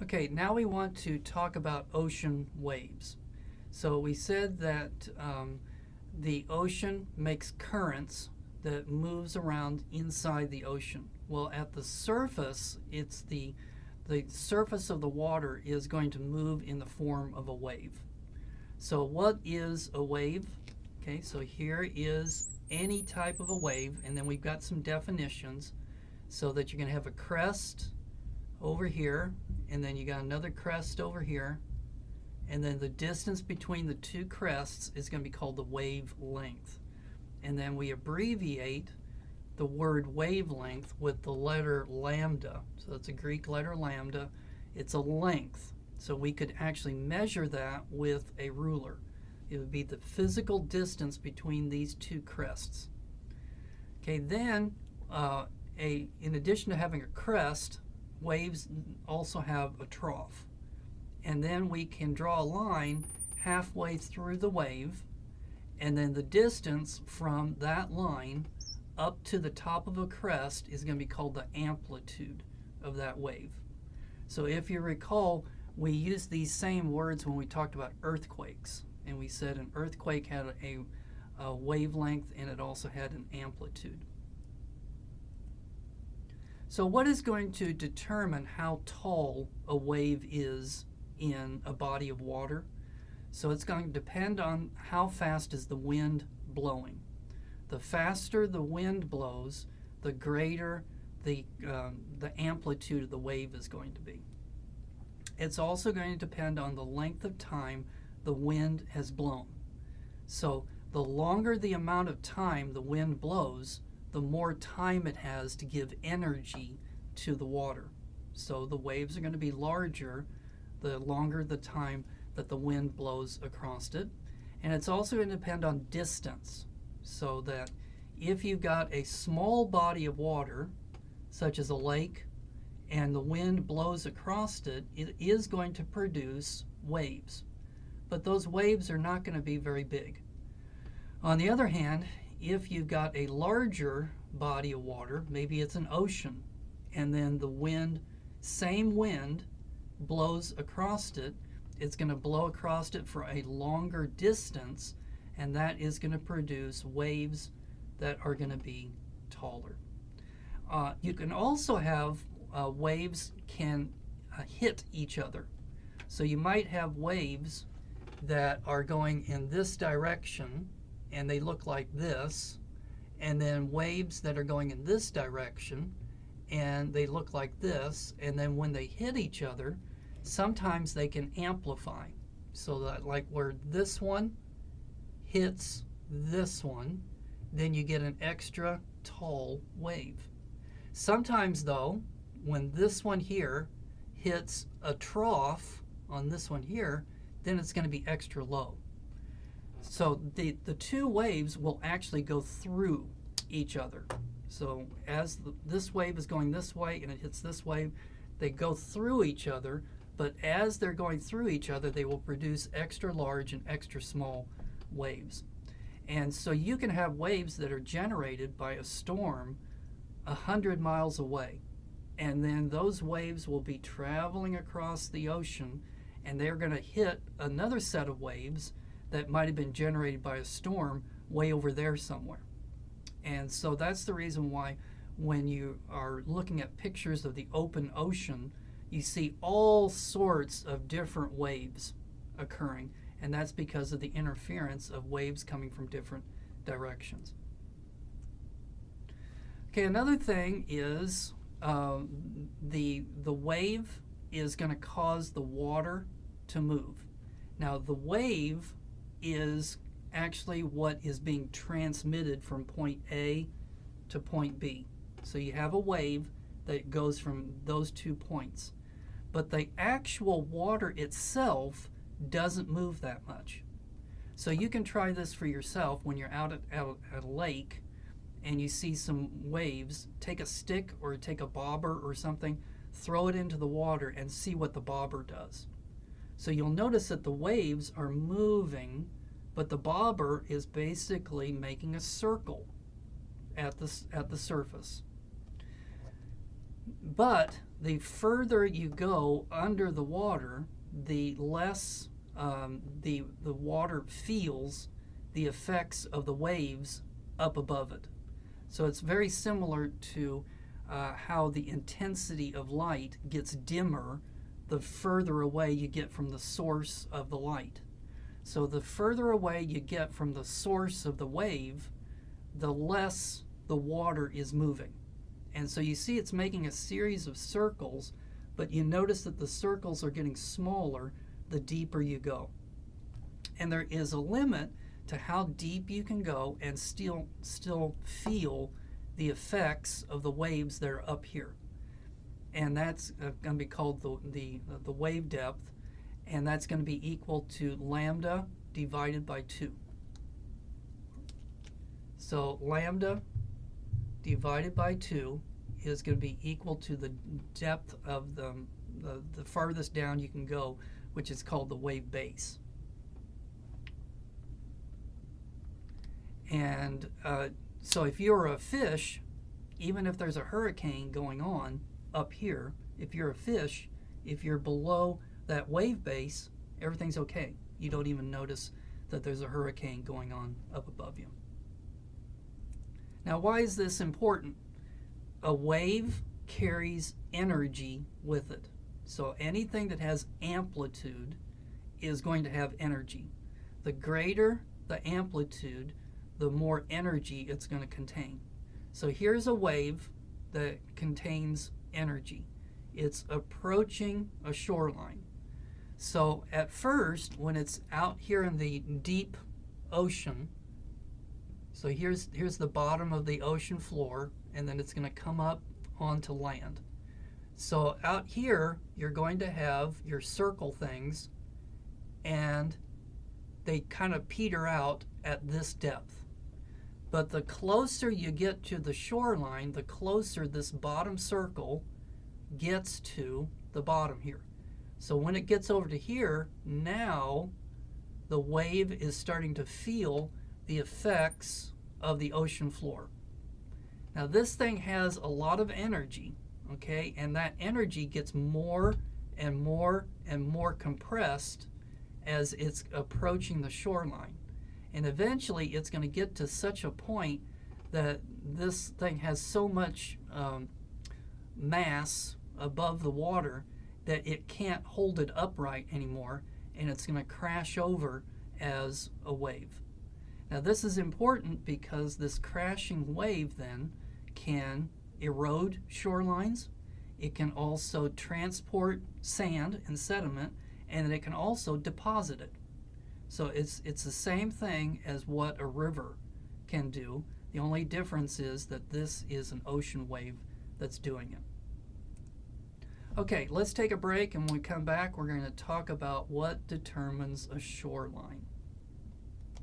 Okay, now we want to talk about ocean waves. So we said that the ocean makes currents that moves around inside the ocean. Well, at the surface, the surface of the water is going to move in the form of a wave. So what is a wave? Okay, so here is any type of a wave, and then we've got some definitions so that you're going to have a crest over here, and then you got another crest over here, and then the distance between the two crests is going to be called the wavelength. And then we abbreviate the word wavelength with the letter lambda. So it's a Greek letter lambda. It's a length. So we could actually measure that with a ruler. It would be the physical distance between these two crests. Okay, then in addition to having a crest, waves also have a trough. And then we can draw a line halfway through the wave, and then the distance from that line up to the top of a crest is going to be called the amplitude of that wave. So if you recall, we used these same words when we talked about earthquakes, and we said an earthquake had a wavelength and it also had an amplitude. So what is going to determine how tall a wave is in a body of water? So it's going to depend on how fast is the wind blowing. The faster the wind blows, the greater the amplitude of the wave is going to be. It's also going to depend on the length of time the wind has blown. So the longer the amount of time the wind blows, the more time it has to give energy to the water. So the waves are going to be larger the longer the time that the wind blows across it. And it's also going to depend on distance. So that if you've got a small body of water, such as a lake, and the wind blows across it, it is going to produce waves. But those waves are not going to be very big. On the other hand, if you've got a larger body of water, maybe it's an ocean, and then the wind, same wind, blows across it, it's going to blow across it for a longer distance, and that is going to produce waves that are going to be taller. You can also have waves can hit each other. So you might have waves that are going in this direction, and they look like this, and then waves that are going in this direction, and they look like this, and then when they hit each other, sometimes they can amplify. So that like where this one hits this one, then you get an extra tall wave. Sometimes though, when this one here hits a trough on this one here, then it's going to be extra low. So the two waves will actually go through each other. So as this wave is going this way and it hits this wave, they go through each other, but as they're going through each other, they will produce extra large and extra small waves. And so you can have waves that are generated by a storm 100 miles away. And then those waves will be traveling across the ocean, and they're going to hit another set of waves that might have been generated by a storm way over there somewhere. And so that's the reason why when you are looking at pictures of the open ocean, you see all sorts of different waves occurring, and that's because of the interference of waves coming from different directions. Okay, another thing is the wave is going to cause the water to move. Now the wave is actually what is being transmitted from point A to point B. So you have a wave that goes from those 2 points. But the actual water itself doesn't move that much. So you can try this for yourself when you're out at a lake and you see some waves. Take a stick or take a bobber or something, throw it into the water and see what the bobber does. So you'll notice that the waves are moving, but the bobber is basically making a circle at the surface. But the further you go under the water, the less the water feels the effects of the waves up above it. So it's very similar to how the intensity of light gets dimmer the further away you get from the source of the light. So the further away you get from the source of the wave, the less the water is moving. And so you see it's making a series of circles, but you notice that the circles are getting smaller the deeper you go. And there is a limit to how deep you can go and still feel the effects of the waves that are up here. And that's going to be called the wave depth, and that's going to be equal to lambda divided by 2. So lambda divided by 2 is going to be equal to the depth of the farthest down you can go, which is called the wave base. And so if you're a fish, even if there's a hurricane going on up here, if you're a fish, if you're below that wave base, everything's okay. You don't even notice that there's a hurricane going on up above you. Now, why is this important? A wave carries energy with it. So anything that has amplitude is going to have energy. The greater the amplitude, the more energy it's going to contain. So here's a wave that contains energy. It's approaching a shoreline. So at first, when it's out here in the deep ocean, so here's the bottom of the ocean floor, and then it's going to come up onto land. So out here, you're going to have your circle things, and they kind of peter out at this depth. But the closer you get to the shoreline, the closer this bottom circle gets to the bottom here. So when it gets over to here, now the wave is starting to feel the effects of the ocean floor. Now this thing has a lot of energy, okay, and that energy gets more and more and more compressed as it's approaching the shoreline. And eventually it's going to get to such a point that this thing has so much mass above the water that it can't hold it upright anymore, and it's going to crash over as a wave. Now this is important because this crashing wave then can erode shorelines. It can also transport sand and sediment, and it can also deposit it. So it's the same thing as what a river can do. The only difference is that this is an ocean wave that's doing it. Okay, let's take a break, and when we come back, we're going to talk about what determines a shoreline.